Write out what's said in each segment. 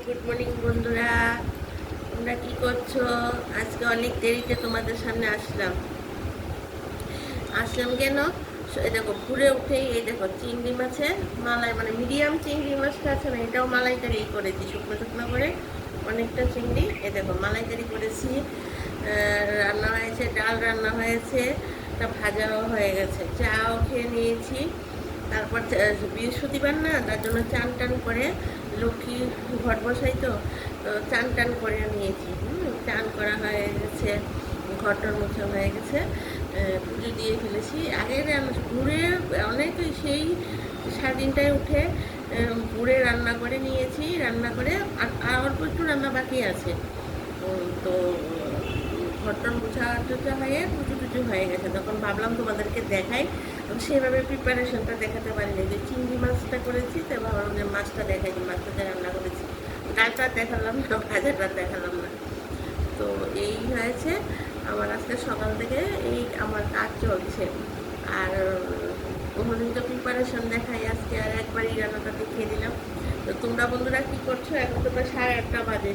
Good morning বন্ধুরা, তোমরা কি করছো? আজকে অনেক দেরিতে তোমাদের সামনে আসলাম কেন? এই দেখো, ঘুরে উঠেই এই দেখো চিংড়ি মাছের মালাই, মানে মিডিয়াম চিংড়ি মাছটা আছে না, এটাও মালাইকারি করেছি শুকনো শুকনো করে অনেকটা চিংড়ি। এই দেখো মালাইকারি করেছি, রান্না হয়েছে, ডাল রান্না হয়েছে, তা ভাজাও হয়ে গেছে, চাও খেয়ে নিয়েছি। তারপর বৃহস্পতিবার না, তার জন্য চান টান করে লক্ষ্মী ঘট বসাই, তো চান টান করে নিয়েছি। চান করা হয়ে গেছে, ঘরটার মোছা হয়ে গেছে, পুজো দিয়ে ফেলেছি। আগে ঘুরে অনেক সেই 3:30টায় উঠে ঘুরে রান্না করে নিয়েছি, রান্না করে আর অল্প একটু রান্না বাকি আছে। তো ঘরটন মোছা টোছা হয়ে পুজো টুজো হয়ে গেছে, তখন ভাবলাম তোমাদেরকে দেখাই। সেভাবে প্রিপারেশনটা দেখাতে পারিনি, যে চিংড়ি মাছটা করেছি, তো ভাবলাম যে মাছটা দেখাই, যে মাছটা যে রান্না করেছি। ডালটা দেখালাম না, ভাজাটা দেখালাম না। তো এই হয়েছে আমার আজকে সকাল থেকে, এই আমার কাজ চলছে। আর কোনোদিন তো প্রিপারেশন দেখাই, আজকে আর একবারই রান্নাটা দেখিয়ে দিলাম। তো তোমরা বন্ধুরা কী করছো? এখন তো প্রায় 8:30 বাজে।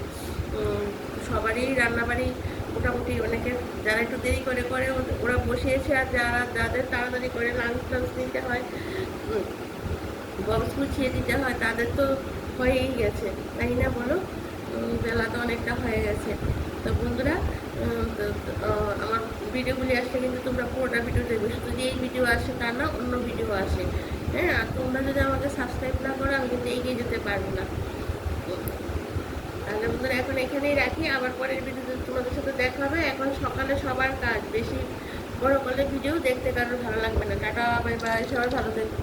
সবারই রান্নাবাড়ি মোটামুটি, অনেকে যারা একটু দেরি করে করে ওরা বসিয়েছে, আর যাদের তাড়াতাড়ি করে লাঞ্চ টাঞ্চ দিতে হয়, বক্স গুছিয়ে দিতে হয়, তাদের তো হয়েই গেছে, তাই না বলো? বেলা তো অনেকটা হয়ে গেছে। তো বন্ধুরা, আমার ভিডিওগুলি আসলে কিন্তু তোমরা পুরোটা ভিডিও দেখবে, শুধু যে এই ভিডিও আসে তা না, অন্য ভিডিও আসে। হ্যাঁ, আর তোমরা যদি আমাকে সাবস্ক্রাইব না করো, আমি কিন্তু এগিয়ে যেতে পারবো না। তাহলে বন্ধুরা এখন এখানেই রাখি, আবার পরের ভিডিওতে তোমাদের সাথে দেখা হবে। এখন সকালে সবার কাজ, বেশি বড় করলে ভিডিও দেখতে কারোর ভালো লাগবে না। টাটা, বাই বাই, সবাই ভালো থেকো।